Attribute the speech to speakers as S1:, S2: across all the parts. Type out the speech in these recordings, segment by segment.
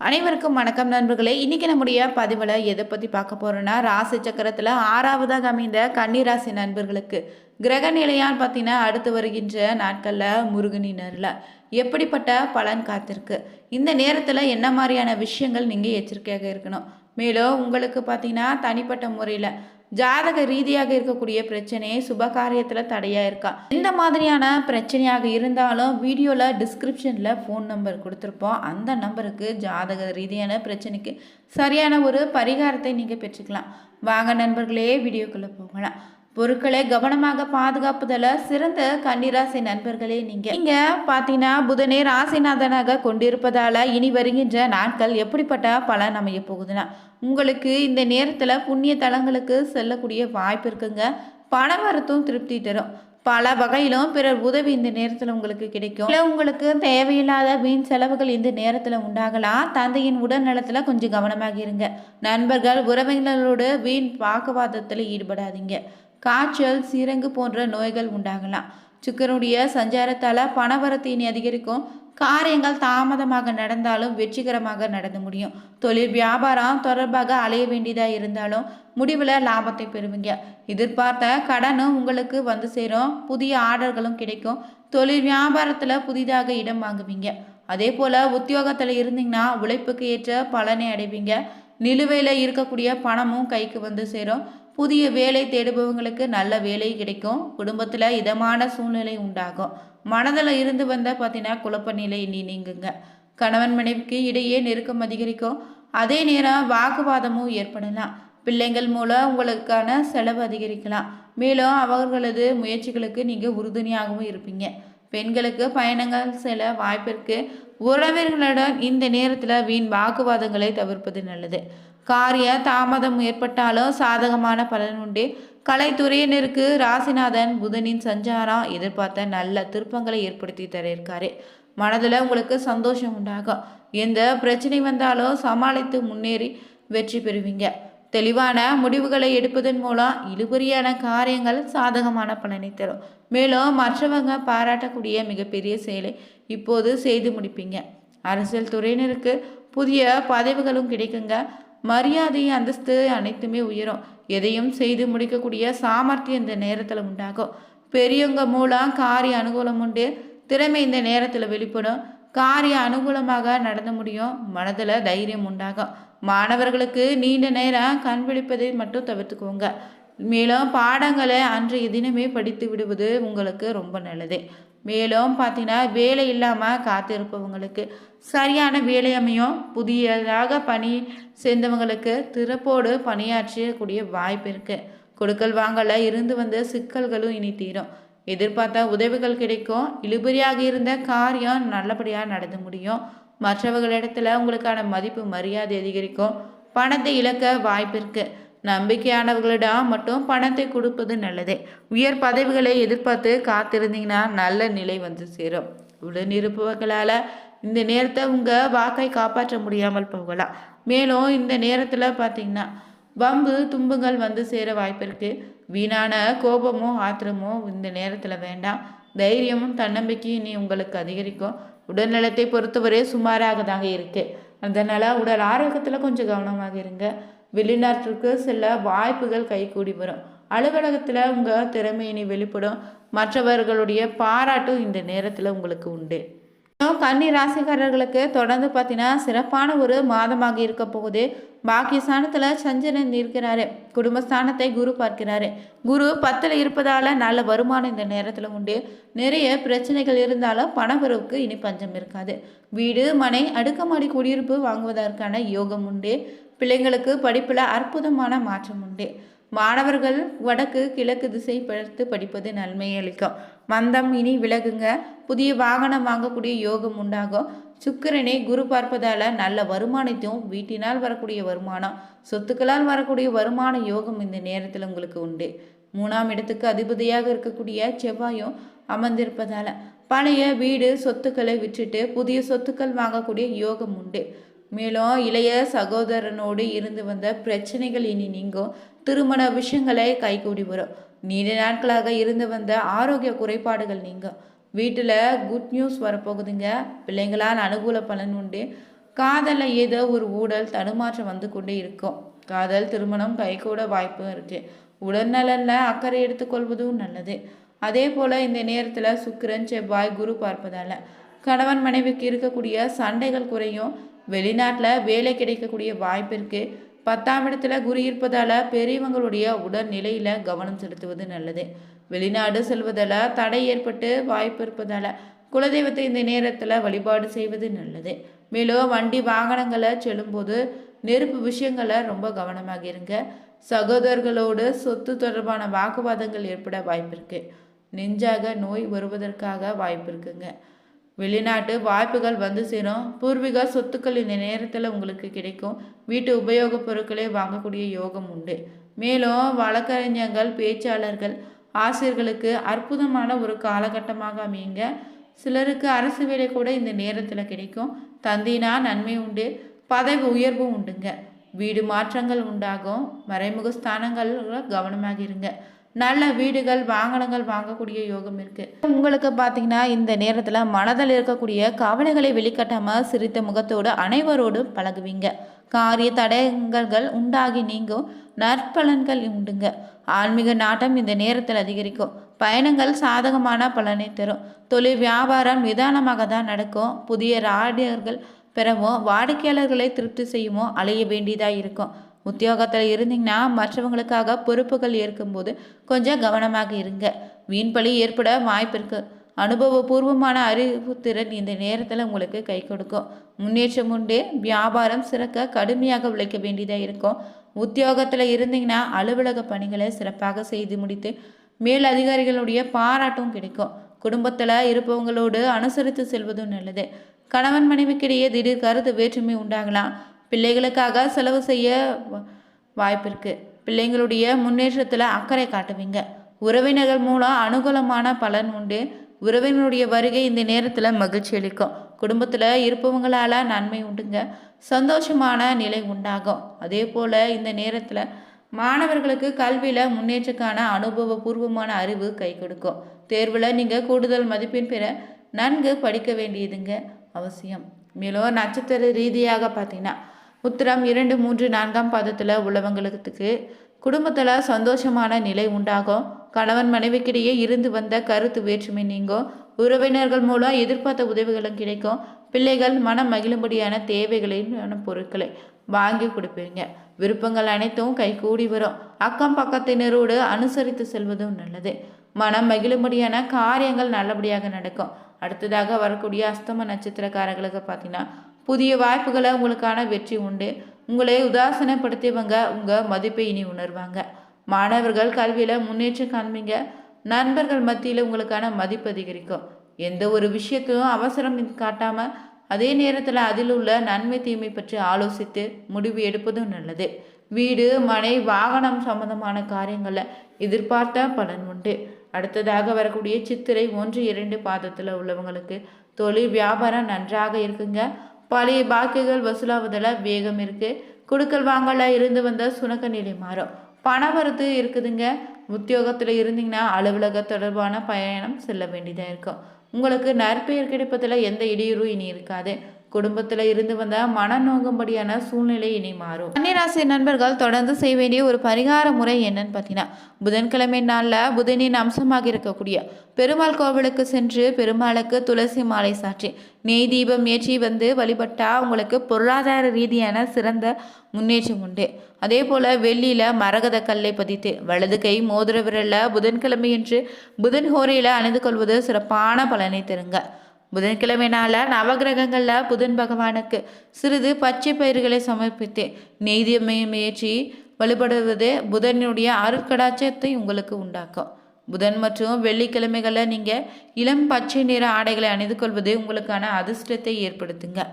S1: அனைவருக்கும் வணக்கம் நண்பர்களே. இன்னைக்கு நம்முடைய பதிவில் எதை பற்றி பார்க்க போகிறோன்னா, ராசி சக்கரத்தில் ஆறாவதாக அமைந்த கன்னிராசி நண்பர்களுக்கு கிரக நிலையால் பார்த்தீங்கன்னா அடுத்து வருகின்ற நாட்களில் முருகனினரில் எப்படிப்பட்ட பலன் காத்திருக்கு, இந்த நேரத்தில் என்ன மாதிரியான விஷயங்கள் நீங்கள் எச்சரிக்கையாக இருக்கணும், மேலும் உங்களுக்கு பார்த்தீங்கன்னா தனிப்பட்ட முறையில் ஜாதக ரீதியாக இருக்கக்கூடிய பிரச்சனை சுபகாரியத்தில் தடையாக இருக்கா, இந்த மாதிரியான பிரச்சனையாக இருந்தாலும் வீடியோவில் டிஸ்கிரிப்ஷனில் ஃபோன் நம்பர் கொடுத்துருப்போம். அந்த நம்பருக்கு ஜாதக ரீதியான பிரச்சனைக்கு சரியான ஒரு பரிகாரத்தை நீங்கள் பெற்றுக்கலாம். வாங்க நண்பர்களே, வீடியோக்குள்ளே போகலாம். பொருட்களை கவனமாக பாதுகாப்புதல சிறந்த கன்னிராசி நண்பர்களே, நீங்க பார்த்தீங்கன்னா புதனே ராசிநாதனாக கொண்டிருப்பதால இனி வருகின்ற நாட்கள் எப்படிப்பட்ட பலன் அமைய போகுதுன்னா, உங்களுக்கு இந்த நேரத்தில் புண்ணிய தலங்களுக்கு செல்லக்கூடிய வாய்ப்பு இருக்குங்க. பண வரத்தும் திருப்தி தரும். பல வகையிலும் பிறர் உதவி இந்த நேரத்தில் உங்களுக்கு கிடைக்கும். இல்லை உங்களுக்கு தேவையில்லாத வீண் செலவுகள் இந்த நேரத்தில் உண்டாகலாம். தந்தையின் உடல் நலத்தில் கொஞ்சம் கவனமாக இருங்க. நண்பர்கள் உறவினர்களோடு வீண் வாக்குவாதத்தில் ஈடுபடாதீங்க. காய்ச்சல், சீரங்கு போன்ற நோய்கள் உண்டாகலாம். சுக்கரனுடைய சஞ்சாரத்தால் பணவரத்து இனி அதிகரிக்கும். காரியங்கள் தாமதமாக நடந்தாலும் வெற்றிகரமாக நடந்து முடியும். தொழில் வியாபாரம் தொடர்பாக அலைய வேண்டியதாக இருந்தாலும் முடிவில் லாபத்தை பெறுவீங்க. எதிர்பார்த்த கடனும் உங்களுக்கு வந்து சேரும். புதிய ஆர்டர்களும் கிடைக்கும். தொழில் வியாபாரத்தில் புதிதாக இடம் வாங்குவீங்க. அதே போல் உத்தியோகத்தில் இருந்தீங்கன்னா உழைப்புக்கு ஏற்ற பலனை அடைவீங்க. நிலுவையில் இருக்கக்கூடிய பணமும் கைக்கு வந்து சேரும். புதிய வேலை தேடுபவங்களுக்கு நல்ல வேலை கிடைக்கும். குடும்பத்தில் இதமான சூழ்நிலை உண்டாகும். மனதில் இருந்து வந்த பார்த்தீங்கன்னா குழப்ப நிலை நீங்குங்க. கணவன் மனைவிக்கு இடையே நெருக்கம் அதிகரிக்கும். அதே நேரம் வாக்குவாதமும் ஏற்படலாம். பிள்ளைங்கள் மூலம் உங்களுக்கான செலவு அதிகரிக்கலாம். மேலும் அவர்களது முயற்சிகளுக்கு நீங்கள் உறுதுணையாகவும் இருப்பீங்க. பெண்களுக்கு பயணங்கள் செல்ல வாய்ப்பிற்கு. உறவினர்களுடன் இந்த நேரத்தில் வீண் வாக்குவாதங்களை தவிர்ப்பது நல்லது. காரிய தாமதம் ஏற்பட்டாலும் சாதகமான பலன் உண்டு. கலைத்துறையினருக்கு ராசிநாதன் புதனின் சஞ்சாரம் எதிர்பார்த்த நல்ல திருப்பங்களை ஏற்படுத்தி தர இருக்காரு. மனதில் உங்களுக்கு சந்தோஷம் உண்டாகும். எந்த பிரச்சனை வந்தாலும் சமாளித்து முன்னேறி வெற்றி பெறுவீங்க. தெளிவான முடிவுகளை எடுப்பதன் மூலம் இழுபறியான காரியங்கள் சாதகமான பலனை தரும். மேலும் மற்றவங்க பாராட்டக்கூடிய மிகப்பெரிய செயலை இப்போது செய்து முடிப்பீங்க. அரசியல் துறையினருக்கு புதிய பதவிகளும் கிடைக்குங்க. மரியாதை, அந்தஸ்து அனைத்துமே உயரும். எதையும் செய்து முடிக்கக்கூடிய சாமர்த்தியம் இந்த நேரத்தில் உண்டாகும். பெரியவங்க மூலம் காரிய அனுகூலம் உண்டு. திறமை இந்த நேரத்தில் வெளிப்படும். காரிய அனுகூலமாக நடந்து முடியும். மனதில் தைரியம் உண்டாகும். மாணவர்களுக்கு நீண்ட நேரம் கண் விழிப்பதை மட்டும் தவிர்த்துக்கோங்க. மேலும் பாடங்களை அன்றைய தினமே படித்து விடுவது உங்களுக்கு ரொம்ப நல்லது. மேலும் பார்த்தீங்கன்னா வேலை இல்லாமல் காத்திருப்பவங்களுக்கு சரியான வேலை அமையும். புதியதாக பணி சேர்ந்தவங்களுக்கு திறப்போடு பணியாற்றக்கூடிய வாய்ப்பு இருக்குது. கொடுக்கல் வாங்கல இருந்து வந்த சிக்கல்களும் இனி தீரும். எதிர்பார்த்த உதவிகள் கிடைக்கும். இழுபறியாக இருந்த காரியம் நல்லபடியாக நடந்து முடியும். மற்றவர்களிடத்துல உங்களுக்கான மதிப்பு மரியாதை அதிகரிக்கும். பணத்தை இழக்க வாய்ப்பு இருக்குது. நம்பிக்கையானவர்களிடம் மட்டும் பணத்தை கொடுப்பது நல்லது. உயர் பதவிகளை எதிர்பார்த்து காத்திருந்தீங்கன்னா நல்ல நிலை வந்து சேரும். உடன் இருப்பவர்களால் இந்த நேரத்தை உங்கள் வாக்கை காப்பாற்ற முடியாமல் போகலாம். மேலும் இந்த நேரத்தில் பார்த்தீங்கன்னா வம்பு தும்புகள் வந்து சேர வாய்ப்பு இருக்குது. வீணான கோபமோ ஆத்திரமோ இந்த நேரத்தில் வேண்டாம். தைரியமும் தன்னம்பிக்கையும் இனி உங்களுக்கு அதிகரிக்கும். உடல்நலத்தை பொறுத்தவரை சுமாராக தாங்க இருக்குது. அதனால் உடல் ஆரோக்கியத்தில் கொஞ்சம் கவனமாக இருங்க. வெளிநாட்டிற்கு செல்ல வாய்ப்புகள் கைகூடி வரும். அலுவலகத்தில் உங்கள் திறமையினை வெளிப்படும். மற்றவர்களுடைய பாராட்டும் இந்த நேரத்தில் உங்களுக்கு உண்டு. கன்னி ராசிக்காரர்களுக்கு தொடர்ந்து பார்த்தீங்கன்னா சிறப்பான ஒரு மாதமாக இருக்க போகுது. பாக்கியஸ்தானத்தில் சந்திரன் இருக்கிறாரு. குடும்பஸ்தானத்தை குரு பார்க்கிறாரு. குரு 10ல் இருப்பதால் நல்ல வருமானம் இந்த நேரத்தில் உண்டு. நிறைய பிரச்சனைகள் இருந்தாலும் பணவரவுக்கு இனி பஞ்சம் இருக்காது. வீடு, மனை, அடுக்குமாடி குடியிருப்பு வாங்குவதற்கான யோகம் உண்டு. பிள்ளைங்களுக்கு படிப்பில் அற்புதமான மாற்றம் உண்டு. மாணவர்கள் வடக்கு கிழக்கு திசை பார்த்து படிப்பது நன்மை அளிக்கும். மந்தம் இனி விலகுங்க. புதிய வாகனம் வாங்கக்கூடிய யோகம் உண்டாகும். சுக்கிரனை குரு பார்ப்பதால் நல்ல வருமானத்தையும் வீட்டினால் வரக்கூடிய வருமானம், சொத்துக்களால் வரக்கூடிய வருமான யோகம் இந்த நேரத்தில் உங்களுக்கு உண்டு. 3ஆம் இடத்துக்கு அதிபதியாக இருக்கக்கூடிய செவ்வாயும் அமர்ந்திருப்பதால் பழைய வீடு சொத்துக்களை விற்றுட்டு புதிய சொத்துக்கள் வாங்கக்கூடிய யோகம் உண்டு. மேலும் இளைய சகோதரனோடு இருந்து வந்த பிரச்சனைகள் இனி நீங்கும். திருமண விஷயங்களை கைகூடி வரும். நீண்ட நாட்களாக இருந்து வந்த ஆரோக்கிய குறைபாடுகள் நீங்கும். வீட்டில் குட் நியூஸ் வரப்போகுதுங்க. பிள்ளைங்களால் அனுகூல பலன் உண்டு. காதலில் ஏதோ ஒரு ஊழல் தடுமாற்றம் வந்து கொண்டே இருக்கும். காதல் திருமணம் கைகூட வாய்ப்பும் இருக்கு. உடல்நலனில் அக்கறை எடுத்துக்கொள்வதும் நல்லது. அதே போல் இந்த நேரத்தில் சுக்கிரன் செவ்வாய் குரு பார்ப்பதால கணவன் மனைவிக்கு இருக்கக்கூடிய சண்டைகள் குறையும். வெளிநாட்டில் வேலை கிடைக்கக்கூடிய வாய்ப்பு இருக்கு. 10ஆம் இடத்துல குரு இருப்பதால பெரியவங்களுடைய உடல்நிலையில கவனம் செலுத்துவது நல்லது. வெளிநாடு செல்வதால தடை ஏற்பட்டு வாய்ப்பு இருப்பதால குலதெய்வத்தை இந்த நேரத்தில் வழிபாடு செய்வது நல்லது. மேலும் வண்டி வாகனங்களை செல்லும்போது நெருப்பு விஷயங்களை ரொம்ப கவனமாக இருங்க. சகோதரர்களோடு சொத்து தொடர்பான வாக்குவாதங்கள் ஏற்பட வாய்ப்பு இருக்கு. நெஞ்சாக நோய் வருவதற்காக வாய்ப்பு இருக்குங்க. வெளிநாட்டு வாய்ப்புகள் வந்து சேரும். பூர்வீக சொத்துக்கள் இந்த நேரத்தில் உங்களுக்கு கிடைக்கும். வீட்டு உபயோகப் பொருட்களை வாங்கக்கூடிய யோகம் உண்டு. மேலும் வழக்கறிஞர்கள், பேச்சாளர்கள், ஆசிரியர்களுக்கு அற்புதமான ஒரு காலகட்டமாக அமையுங்க. சிலருக்கு அரசு வேலை கூட இந்த நேரத்தில் கிடைக்கும். தந்தினா நன்மை உண்டு. பதவி உயர்வும் உண்டுங்க. வீடு மாற்றங்கள் உண்டாகும். மறைமுக ஸ்தானங்கள் கவனமாக இருங்க. நல்ல வீடுகள் வாகனங்கள் வாங்கக்கூடிய யோகம் இருக்கு. உங்களுக்கு பார்த்தீங்கன்னா இந்த நேரத்தில் மனதில் இருக்கக்கூடிய கவலைகளை வெளிக்காட்டாமல் சிரித்த முகத்தோடு அனைவரோடும் பழகுவீங்க. காரிய தடங்கல்கள் உண்டாகி நீங்கும். நற்பலன்கள் உண்டுங்க. ஆன்மீக நாட்டம் இந்த நேரத்தில் அதிகரிக்கும். பயணங்கள் சாதகமான பலனை தரும். தொழில் வியாபாரம் நிதானமாக தான் நடக்கும். புதிய ராடியர்கள் பெறவும் வாடிக்கையாளர்களை திருப்தி செய்யவும் அலைய வேண்டியதாக இருக்கும். உத்தியோகத்தில் இருந்தீங்கன்னா மற்றவங்களுக்காக பொறுப்புகள் ஏற்கும்போது கொஞ்சம் கவனமாக இருங்க. வீண்பழி ஏற்பட வாய்ப்பு இருக்கு. அனுபவபூர்வமான அறிவுத்திறன் இந்த நேரத்தில் உங்களுக்கு கை கொடுக்கும். முன்னேற்றம் உண்டு. வியாபாரம் சிறக்க கடுமையாக உழைக்க வேண்டியதாக இருக்கும். உத்தியோகத்தில் இருந்தீங்கன்னா அலுவலக பணிகளை சிறப்பாக செய்து முடித்து மேல் அதிகாரிகளுடைய பாராட்டும் கிடைக்கும். குடும்பத்தில் இருப்பவங்களோடு அனுசரித்து செல்வதும் நல்லது. கணவன் மனைவிக்கிடையே திடீர் கருத்து வேற்றுமை உண்டாகலாம். பிள்ளைகளுக்காக செலவு செய்ய வாய்ப்பு இருக்கு. பிள்ளைங்களுடைய முன்னேற்றத்தில் அக்கறை காட்டுவீங்க. உறவினர்கள் மூலம் அனுகூலமான பலன் உண்டு. உறவினருடைய வருகை இந்த நேரத்தில் மகிழ்ச்சி அளிக்கும். குடும்பத்தில் இருப்பவங்களால நன்மை உண்டுங்க. சந்தோஷமான நிலை உண்டாகும். அதே போல் இந்த நேரத்தில் மாணவர்களுக்கு கல்வியில் முன்னேற்றக்கான அனுபவபூர்வமான அறிவு கை கொடுக்கும். தேர்வில் நீங்கள் கூடுதல் மதிப்பெண் பெற நன்கு படிக்க வேண்டியதுங்க அவசியம். மேலும் நட்சத்திர ரீதியாக பார்த்தீங்கன்னா உத்திரம் 2, 3, 4ஆம் பாதத்தில் உள்ளவங்களுக்கு குடும்பத்தில் சந்தோஷமான நிலை உண்டாகும். கணவன் மனைவிக்கிடையே இருந்து வந்த கருத்து வேற்றுமை நீங்கும். உறவினர்கள் மூலம் எதிர்பார்த்த உதவிகளும் கிடைக்கும். பிள்ளைகள் மனம் மகிழும்படியான தேவைகளான பொருட்களை வாங்கி கொடுப்பீங்க. விருப்பங்கள் அனைத்தும் கைகூடி வரும். அக்கம் பக்கத்தினரோடு அனுசரித்து செல்வதும் நல்லது. மனம் மகிழும்படியான காரியங்கள் நல்லபடியாக நடக்கும். அடுத்ததாக வரக்கூடிய அஸ்தம நட்சத்திரக்காரர்களுக்கு பார்த்தீங்கன்னா புதிய வாய்ப்புகளை உங்களுக்கான வெற்றி உண்டு. உங்களை உதாசனப்படுத்தியவங்க உங்கள் மதிப்பை இனி உணர்வாங்க. மாணவர்கள் கல்வியில் முன்னேற்றம் காண்பீங்க. நண்பர்கள் மத்தியில் உங்களுக்கான மதிப்பு அதிகரிக்கும். எந்த ஒரு விஷயத்தையும் அவசரம் காட்டாமல் அதே நேரத்தில் அதில் உள்ள நன்மை தீமை பற்றி ஆலோசித்து முடிவு எடுப்பதும் நல்லது. வீடு மனை வாகனம் சம்பந்தமான காரியங்களில் எதிர்பார்த்த பலன் உண்டு. அடுத்ததாக வரக்கூடிய சித்திரை 1, 2 பாதத்தில் உள்ளவங்களுக்கு தொழில் வியாபாரம் நன்றாக இருக்குங்க. பழைய பாக்கிகள் வசூலாவதில் வேகம் இருக்கு. குடுக்கல் வாங்கல இருந்து வந்த சுணக்க நிலை மாறும். பணவரத்து இருக்குதுங்க. உத்தியோகத்தில் இருந்தீங்கன்னா அலுவலக தொடர்பான பயணம் செல்ல வேண்டியதாக இருக்கும். உங்களுக்கு நற்பெயர் கிடைப்பதில் எந்த இடையூறும் இனி இருக்காது. குடும்பத்தில் இருந்து வந்த மனநோங்கும்படியான சூழ்நிலை இனி மாறும். கன்னிராசி நண்பர்கள் தொடர்ந்து செய்ய வேண்டிய ஒரு பரிகார முறை என்னன்னு பார்த்தீங்கன்னா புதன்கிழமை நாளில் புதனின் அம்சமாக இருக்கக்கூடிய பெருமாள் கோவிலுக்கு சென்று பெருமாளுக்கு துளசி மாலை சாற்றி நெய் தீபம் ஏற்றி வந்து வழிபட்டா உங்களுக்கு பொருளாதார ரீதியான சிறந்த முன்னேற்றம் உண்டு. அதே போல் வெள்ளியில் மரகத கல்லை பதித்து வலது கை மோதிர விரலில் புதன்கிழமை என்று புதன் ஹோரையில் அணிந்து கொள்வது சிறப்பான பலனை தருங்க. புதன்கிழமை நாளில் நவகிரகங்களில் புதன் பகவானுக்கு சிறிது பச்சை பயிர்களை சமர்ப்பித்து நெய்தியமையும் ஏற்றி வழிபடுவது புதனுடைய அருட்கடாட்சத்தை உங்களுக்கு உண்டாக்கும். புதன் மற்றும் வெள்ளிக்கிழமைகளில் நீங்கள் இளம் பச்சை நிற ஆடைகளை அணிந்து கொள்வது உங்களுக்கான அதிர்ஷ்டத்தை ஏற்படுத்துங்க.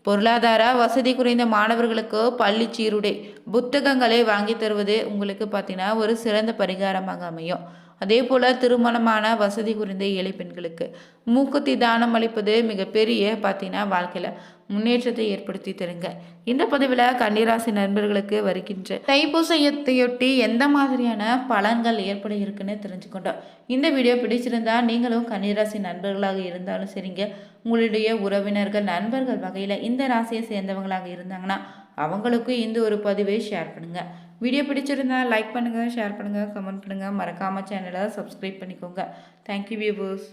S1: பொருளாதார வசதி குறைந்த மாணவர்களுக்கு பள்ளி சீருடை புத்தகங்களை வாங்கி தருவது உங்களுக்கு பார்த்தீங்கன்னா ஒரு சிறந்த பரிகாரமாக அமையும். அதே போல் திருமணமான வசதி குறைந்த ஏழை பெண்களுக்கு மூக்குத்தி தானம் அளிப்பது மிகப்பெரிய பார்த்தீங்கன்னா வாழ்க்கையில் முன்னேற்றத்தை ஏற்படுத்தி தருங்க. இந்த பதிவில் கன்னிராசி நண்பர்களுக்கு வருகின்ற தைப்பூசத்தையொட்டி எந்த மாதிரியான பலன்கள் ஏற்பட இருக்குன்னு தெரிஞ்சுக்கொண்டோம். இந்த வீடியோ பிடிச்சிருந்தா நீங்களும் கன்னிராசி நண்பர்களாக இருந்தாலும் சரிங்க, உங்களுடைய உறவினர்கள் நண்பர்கள் வகையில் இந்த ராசியை சேர்ந்தவங்களாக இருந்தாங்கன்னா அவங்களுக்கும் இந்த ஒரு பதிவை ஷேர் பண்ணுங்கள். வீடியோ பிடிச்சிருந்தா லைக் பண்ணுங்கள், ஷேர் பண்ணுங்கள், கமெண்ட் பண்ணுங்கள். மறக்காமல் சேனலை சப்ஸ்கிரைப் பண்ணிக்கோங்க. Thank you viewers.